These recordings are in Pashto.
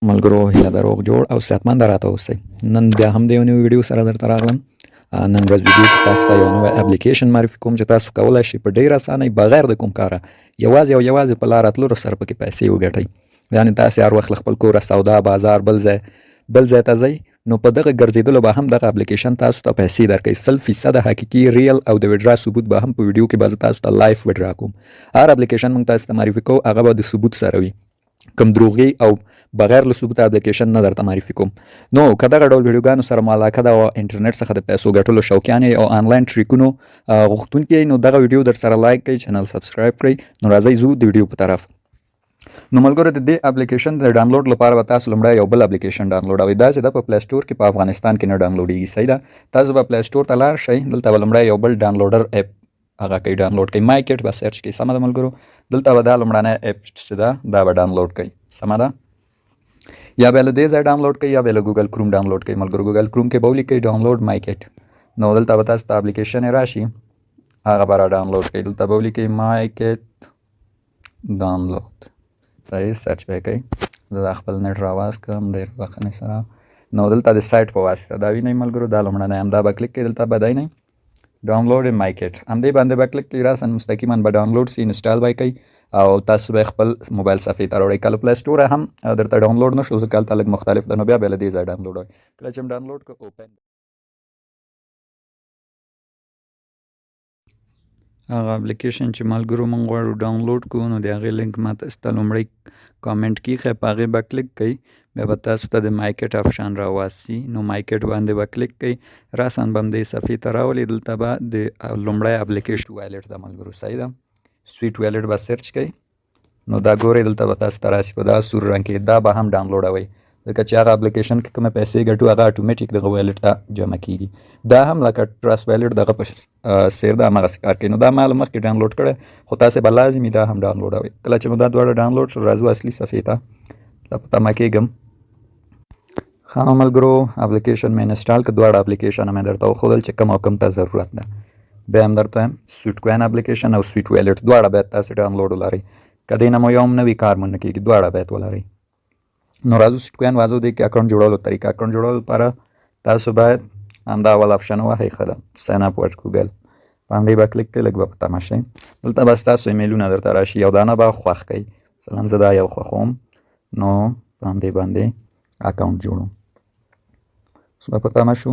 ملګرو هیله ده روغ جوړ او صحتمند راته اوسئ. نن بیا هم د یو نوي ویډیو سره درته راغلم. نن ورځ ویډیو کې تاسو ته یو نوی اپلیکیشن معرفي کوم چې تاسو کولی شئ په ډېره اسانۍ بغیر د کوم کاره یوازې په لاره تللو سره پکې پیسې وګټئ. یعنې تاسې هر وخت له خپل کوره سودا بازار بل ځای ته ځئ نو په دغه ګرځېدلو به هم دغه اپلیکیشن تاسو ته پیسې درکوي. 100% حقیقي ریل او د ویډرا ثبوت به هم په ویډیو کې به زه تاسو ته لایف ویډرا کوم. هر اپلیکیشن موږ تاسو ته معرفي کوو هغه به د ثبوت سره وي. کوم دروغي او بغیر له ثبوته اپلیکیشن نه درته معرفي کوم. نو که دغه ډول ویډیوګانو سره مو علاقه ده او انټرنیټ څخه د پیسو ګټلو شوقیان یې او آنلاین ټریکونو غوښتونکي یئ نو دغه ویډیو در سره لایک کړئ، چینل سبسکرایب کړئ. نو راځئ ځو د ویډیو په طرف. نو ملګرو د دې اپلیکیشن د ډاونلوډ لپاره به تاسو لومړی یو بل اپلیکیشن ډاونلوډوئ. دا چې ده په پلی سټور کې په افغانستان کې نه ډاونلوډېږي. صحیح ده. تاسو به پلی سټور ته لاړ شئ، دلته به لومړی یو بل ډاونلوډر اپ هغه کوي ډاونلوډ کوي. مای کټ به سرچ کوي. سمه ده ملګرو. دلته به دا لومړنی اپ چې ده دا به ډاونلوډ کوي. سمه ده. یا به له دې ځای ډاونلوډ کوي یا به له ګوګل کروم ډاونلوډ کوي. ملګرو ګوګل کروم کې به ولیکئ ډاونلوډ مای کټ. نو دلته به تاسو ته اپلیکیشن یې راشي هغه به را ډاونلوډ کوي. دلته به ولیکئ مای کټ ډاونلوډ. صحیح سرچ به یې کوئ. زه دا خپل نټ راواز کړم ډېر بخښنې سره. نو دلته د سایټ په واسطه دا وینئ ملګرو دا لومړنی همدا به کلیک کوئ. دلته به دی نه ډاونلوډ مای کټ همدې باندې به کلیک کوئ. راسن مستقیما به ډاونلوډ سي انسټال به یې کوئ او تاسو به خپل موبایل صفحې ته راوړئ. کله پلی سټور هم درته ډاونلوډ نه شو ځکه هلته لږ مختلف ده نو بیا به له دې ځای ډاونلوډوئ. کله چې ډاونلوډ کړو اوپن هغه اپلیکیشن چې ملګرو موږ غواړو ډاونلوډ کړو نو د هغې لینک ما تاسو ته لومړی کامنټ کې ایښی په هغې به کلیک کوئ. بیا به تاسو ته د مای کټ آپشن راواسي. نو مای کټ باندې به کلیک کوئ. راسن به همدې صفحې ته راولي. دلته به د لومړی اپلیکیشن ویلټ ده ملګرو. صحیح ده. سویټ ویلټ به سرچ کوئ. نو دا ګورئ دلته به تاسو ته راسي په دا سور رنګ کې. دا به هم ډاونلوډوئ ځکه چې هغه اپلیکیشن کې کومه پیسې ګټو هغه اټومیټیک دغه ویلټ ته جمع کېږي. دا هم لکه ټرست ویلټ دغه په څېر ده همغسې کار کوي. نو دا ما له مخکې ډاونلوډ کړی خو تاسې به لازمي دا هم ډاونلوډوئ. کله چې مو دا دواړه ډاونلوډ شو راځو اصلي صفحې ته. په تمه کېږم. ښه نو ملګرو اپلیکیشن مې انسټال کړ. دواړه اپلیکیشنه مې درته وښودل چې کوم او کوم ته ضرورت ده. بیا هم درته سویټ کوین اپلیکیشن او سویټ ویلټ دواړه باید تاسې ډاونلوډ ولرئ. که دې نه مو یو هم نوي کار مو نه کېږي دواړه باید ولرئ. نو راځو سویټ کوین وازو دې کې اکاونټ جوړولو طریقه. اکاونټ جوړولو لپاره تاسو باید همدا اول آپشن ووهئ. ښه ده. ساین اپ وټ ګوګل په همدې به کلیک کوئ. لږ به په تمه شئ. دلته به ستاسو ایمیلونه درته راشي. یو دانه به خوښ کوئ. مثلا زه دا یو خوښوم نو په همدې باندې اکاونټ جوړوم. اوس به په تمه شو.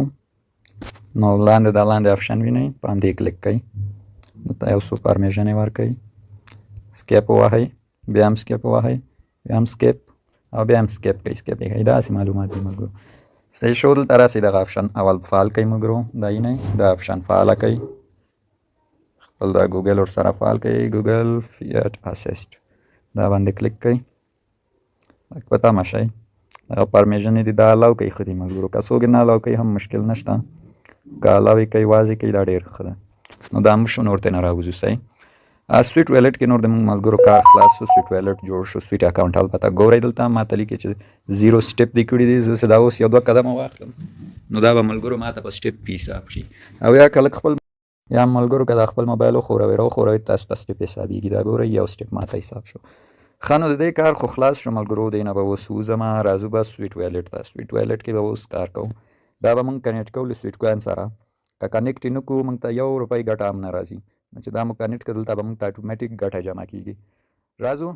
نو لاندې دا لاندې آپشن وینئ په همدې کلیک کوئ. دلته یو څو پرمیشن یې ورکوئ. سکیپ ووهئ. بیا هم سکیپ ووهئ. بیا هم سکیپ او بیا هم سکیپ کوئ. سکیپ یې کوئ. داسې معلومات دي ملګرو. صحیح شو. دلته راسئ دغه آپشن اول فعال کوئ ملګرو. دا وینئ دا آپشن فعاله کوئ. خپل دا ګوګل ورسره فعال کوئ. ګوګل فیټ اسسټ دا باندې کلیک کوئ. لږ په تمه شئ. دغه پرمیشن یې دي دا الاو کوئ. ښه دي ملګرو. که څوک یې نه الاو کوي هم مشکل نشته. که الاو یې کوئ واضح کوئ دا ډېر ښه ده. نو دا هم شو. نور ته نه راوځو. صحیح. سویټ ویلټ کې نور د موږ ملګرو کار خلاص شو. سویټ ویلټ جوړ شو. سویټ اکاونټ البته ګورئ دلته ما ته لیکي چې 0 سټپ دې کړي دي. زه دا اوس یو دوه قدمه واخلم نو دا به ملګرو ما ته په سټپ حساب شي. او یا که لږ خپل یا ملګرو که دا خپل موبایل وښوروئ راوښوروئ تاسو ته سټپ حسابېږي. دا ګورئ یو سټپ ما ته حساب شو. ښه نو د دې کار خو خلاص شو ملګرو. دی نه به اوس وځمه. راځو به سویټ ویلټ ته. سویټ ویلټ کې به اوس کار کوو. دا به موږ کنیکټ کوو له سویټ کوین سره. که کنیکټ یې نه کړو موږ ته 1 روپۍ ګټه هم نه راځي. نو چې دا مو کنیکټ کړه دلته به موږ ته اټومیټیک ګټه جمع کېږي. راځو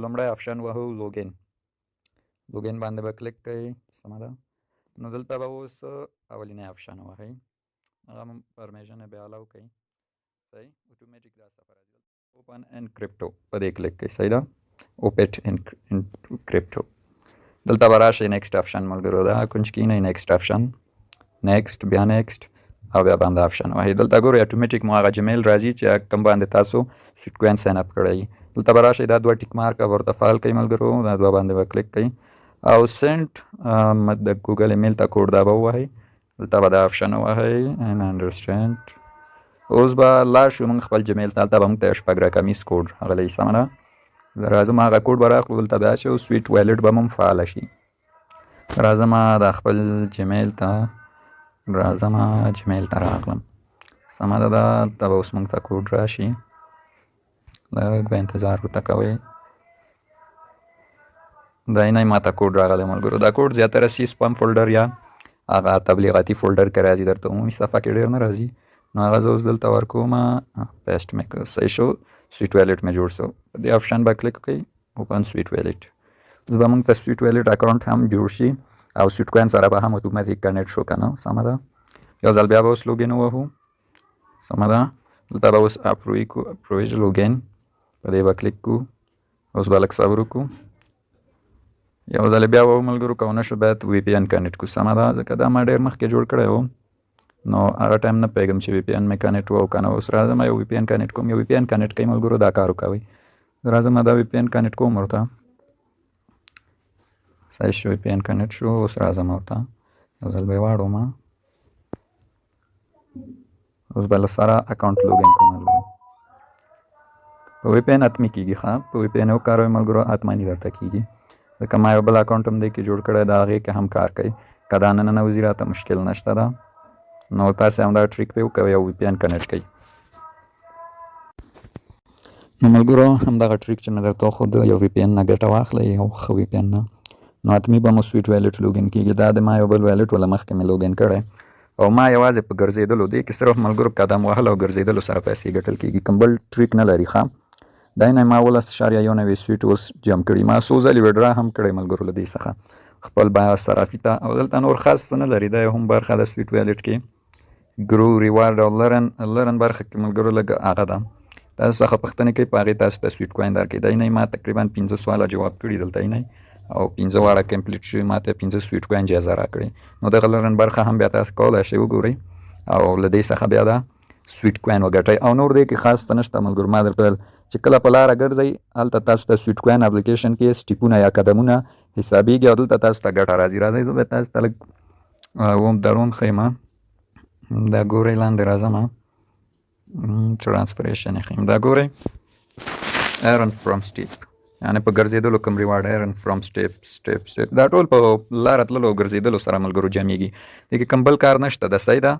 لومړی آپشن وهو لوګین. لوګین باندې به کلیک کوئ. سمه ده. نو دلته به اوس اولینی آپشن ووهئ. هغه پرمیشن یې بیا الاو کوئ. صحیح. اټومیټیک دا صفحه راځي. اوپن ان کرپټو په دې کلیک کوئ. صحیح ده. اوپن ان کرپټو دلته به راشئ. نیکسټ آپشن ملګرو دا کونج کېنئ. نیکسټ آپشن نیکسټ بیا نیکسټ او بیا به همدا آپشن وهئ. دلته ګورئ اټومیټیک مو هغه جمیل راځي چې کوم باندې تاسو سویټ کوین ساین اپ کړی. دلته به راشئ دا 2 ټیک مارک ورته فعال کوئ ملګرو. دا 2 باندې به کلیک کوئ او سینټ د ګوګل ایمیل ته کوډ دا به ووهئ. دلته به دا آپشن ووهئ ان انډرسټینډ. اوس به لاړ شو موږ خپل جمیل ته. هلته به موږ ته 6 رقمیز کوډ راغلی. سمه ده. راځم هغه کوډ به راخلو. دلته بیا چې سویټ ویلټ به هم فعاله شي. راځم دا خپل جمیل ته راغلم. سمه ده. دلته به اوس موږ ته کوډ راشي. لږ به انتظار ورته کوئ. دا نه ماته کوډ راغلی ملګرو. دا کوډ زیاتره سی سپام فولډر یا هغه تبلیغاتي فولډر کې راځي، درته عمومي صفحه کې ډېر نه راځي. نو هغه زه اوس دلته ورکوم، پیسټ مې کړ، صحیح شو، سویټ ویلټ مې جوړ شو. په دې آپشن به کلیک کوئ، اوپن سویټ ویلټ. اوس به موږ ته سویټ ویلټ اکاونټ هم جوړ شي او سویټ کوین سره به هم اتوماتیک کنیکټ شو که نه. سمه ده. یو ځل بیا به اوس لوګین ووهو. سمه ده. دلته به اوس اپرویج لوګین په دې به کلیک کړو. اوس به لږ صبر وکړو. یو ځل بیا به ملګرو که ونه شو باید وی پی ان کنیکټ کړو. سمه ده. ځکه دا ما ډېر مخکې جوړ کړی و، نو هغه ټایم نه پوهېږم چې وی پی ان مې کنیکټ و او که نه. اوس راځم یو وی پی ان کنیکټ کوم. یو وی پی ان کنیکټ کوئ ملګرو، دا کار وکوئ. راځم دا وی پی ان کنیکټ کوم ورته. صحیح شو، وی پی ان کنیکټ شو. اوس راځم ورته یو ځل به یې واړوم. اوس به له سره اکاونټ لوګین کوم ملګرو. په وی پی ان حتمي کېږي، ښه په وی پی ان وکاروئ ملګرو، حتماني درته کېږي. ځکه ما یو بل اکاونټ هم دی کې جوړ کړی، د هغې کې هم کار کوي. که دا نه ننوځي راته مشکل نشته ده. نو تاسې هم دا ټریک پې وکوئ او وی پی ان کنیکټ کوئ. نو ملګرو همدغه ټریک چې مې درته وښود، یو وی پی ان نه ګټه واخلئ، یو ښه وی پی ان نه، نو حتمي به مو سویټ ویلټ لوګین کېږي. دا د ما یو بل ویلټ وله مخکې مې لوګین کړی او ما یوازې په ګرځېدلو دی کې صرف ملګرو قدم وهل او ګرځېدلو سره پیسې ګټل کېږي، کوم بل ټریک نه لري. ښه دا نه ما 18.91 سویټ اوس جم کړي. ما څو ځلې وډرا هم کړی ملګرو له دې څخه خپل بیا صرافي ته. او دلته نور خاص څه نه لري، دا هم برخه د سویټ ویلټ کې ګرو ریوارډ او لرن برخه کې ملګرو لږ هغه ده. تاسو څخه پوښتنې کوي په هغې تاسو ته سویټ کوین درکوي. دا نه ما تقریبا 15 سواله جواب کړي دلته نه، او 15 واړه کمپلیټ شوي، ما ته 15 سویټ کوین جایزه راکړې. نو دغه لرن برخه هم بیا تاسو کولی شئ وګورئ او له دې څخه بیا دا سویټ کوین وګټئ. او نور دې کې خاص څه نشته ملګرو. ما درته ویل چې کله په لاره ګرځئ هلته تاسو ته سویټ کوین اپلیکیشن کې سټیپونه یا قدمونه حسابېږي او دلته تاسو ته ګټه راځي. راځئ زه به تاسو ته لږ درون ښیم. دا ګورئ لاندې راځم، ټرانسفریشن یې ښیم. دا ګورئ ایرن فرام سټیپ، یعنې په ګرځېدلو کوم ریوارډ ایرن فرام سټیپ. دا ټول په لاره تللو او ګرځېدلو سره ملګرو جمعېږي. دې کې کوم بل کار نشته ده. صحیح ده.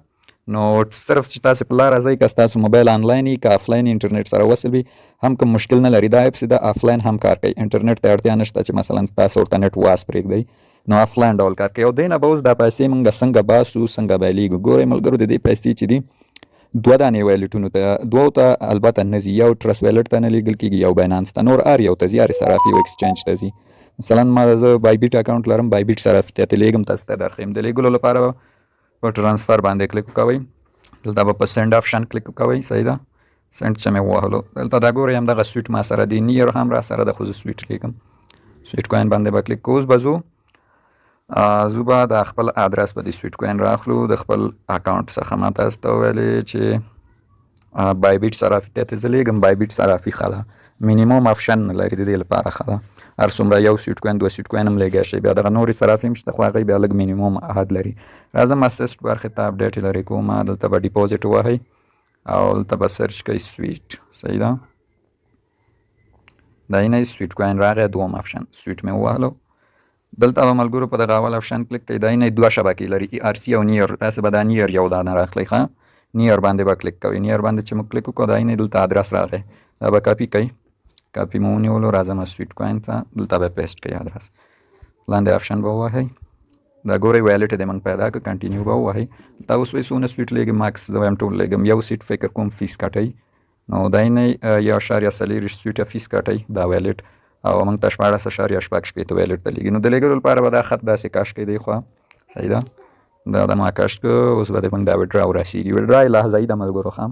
نو صرف چې تاسې په لاره ځئ، که ستاسو موبایل آنلاین وي که آفلاین انټرنیټ سره وصل وي هم کوم مشکل نه لري. دا ایپس د آفلاین هم کار کوي، انټرنیټ ته اړتیا نشته چې مثلا تاسو ورته نټ واس پرېږدئ، نو آفلاین ډول کار کوي. او دې نه به اوس دا پیسې موږ څنګه باسو، څنګه بایلېږو. ګورئ ملګرو د دې پیسې چې دي 2 دانې ویلټونو ته، 2 ته البته نه ځي، یو ټرس ویلټ ته نه لیږل کېږي، یو باینانس ته، نور هر یو ته ځي، هر صرافي او ایکسچینج ته ځي. مثلا ما زه بای بیټ اکاونټ لرم، بای بیټ صرافي ته لیږم، تاسو ته درښیم. د لیږلو لپاره په ټرانسفر باندې کلیک وکوئ. دلته به په سینډ آپشن کلیک وکوئ. صحیح ده. سینډ چې مې ووهلو دلته دا ګورئ همدغه سویټ ما سره دی، نیر هم را سره ده، خو زه سویټ لیږم. سویټ کوین باندې به کلیک کوو. اوس به زو به د خپل ادرس به د سویټ کوین راخلو د خپل اکاونټ څخه. ما تاسو ته ویلې چې بای بیټ صرافي ته زه لیږم. بای بیټ صرافي ښه ده، مینیموم آپشن نه لري، د دې لپاره ښه ده. هر څومره یو سویټ کوین 2 سویټ کوین هم لیږی شي. بیا دغه نورې صرافي هم شته خو هغې بیا لږ مینیموم حد لري. راځم اسسټ برخې ته اپډیټ یې لرې کوم. دلته به ډیپوزټ ووهئ او دلته به سرچ کوئ سویټ. صحیح ده. دا یې نه سویټ کوین راغی، دوم آپشن سویټ مې ووهلو. دلته به ملګرو په دغه اول آپشن کلیک کوئ. دا یې نه 2 شبکې لري، ای آر سی او نیر. تاسې به دا نیر یو دانه راخلئ. ښه نیر باندې به کلیک کوئ. نیر باندې چې موږ کلیک وکړو دا یې نه دلته ادرس راغی، دا به کاپي کوئ. کاپي مو ونیولو، راځم سویټ کوین ته، دلته به پیسټ کوئ ادرس. لاندې آپشن به ووهئ. دا ګورئ ویلټ دې موږ پیدا کړ، کنټینیو به ووهئ. دلته اوس وایي څونه سویټ لیږم، ماکس زه وایم ټول لیږم. یو سیټ فکر کوم فیس کټئ، نو دا یې نه 1.40 سویټه فیس کټئ دا ویلټ، او موږ ته 14.6 ویلټ ته لیږي. نو د لیږلو لپاره به دا خط داسې کاش کړئ دی خوا. صحیح ده. دا ما کاش کړ. اوس به موږ دا وډرا ورسېږي. وډرا یې لحظه‌ایي ده ملګرو، ښه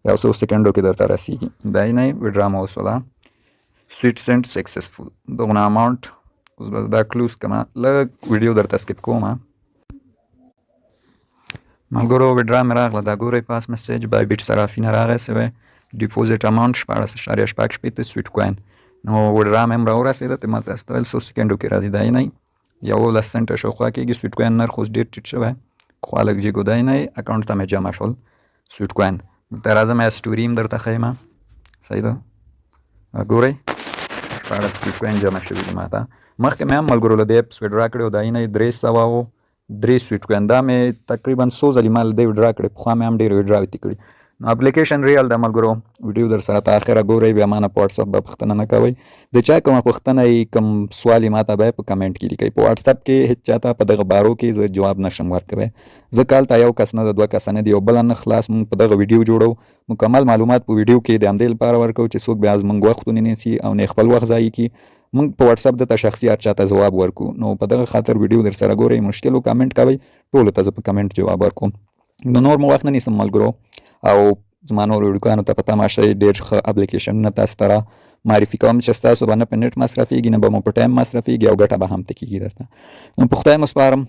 یو څو سکنډو کې درته رسېږي. دا یې نه وډرا مو وسوله. سویټ سینډ سکسسفول دغونه اماونټ. اوس بس دا کلوز کړم، لږ ویډیو درته سکپ کوم. ملګرو وډرا مې راغله. دا ګورئ پاس میسیج بای بیټ صرافي نه راغی سوی. ډیپوزټ اماونټ 14.6 سویټ کوین. نو وډرا مې هم راورسېده، ته ما تاسو ته ویل 100 سکنډو کې راځي. دا یې نه 11 سنټه شاوخوا کېږي. سویټ کوین نرخ اوس ډېر ټیټ شوی، خوا لږ جګو. دا یې نه اکاونټ ته مې جمع شول سویټ کوین. دلته راځم سټوري هم درته ښیم. صحیح ده. ګورئ 14 سویټ کوین جمع شوي دي ما ته. مخکې مې هم ملګرو له دې اپس وډرا کړی و. دا یې نه 303 سویټ کوین. دا مې تقریبا 100 ځلې ما له دې وډرا کړی، پخوا مې هم ډېرې وډراوې کړي. اپلیکیشن ریال د ملګرو ویډیو در سره ته اخره ګورئ بیا ما نه په واتساپ به پوښتنه نه کوئ د چا کومه پوښتنه یي کوم سوال یې ما ته به په کمنټ کې لیکئ په واتساپ کې هېڅ چاته په دغه بارو کې زه جواب نشم ورکوی زه کال ته یو کس نه د 2 کسه نه دي او بله نه خلاص مونږ په دغه ویډیو جوړو مکمل معلومات په ویډیو کې د همدې لپاره ورکوو چې څوک بیا زموږ وخت ونه نیسي او نه خپل وخت ضایع کړي مونږ په واتساپ دته شخصي هر چاته ځواب ورکو نو په دغه خاطر ویډیو در سره ګورئ مشکل و کمنټ کوئ ټولو ته زه په کمنټ جواب ورکوم نو نور مو وخت نه نیسم ملګرو او زما نورو ویډیوګانو ته په تمه شئ ډېر ښه اپلیکیشنونه تاسو ته را معرفي کوم چې ستاسو به نه په نټ مصرفېږي نه به مو په ټایم مصرفېږي او ګټه به هم ته کېږي درته نو په خدای مو سپارم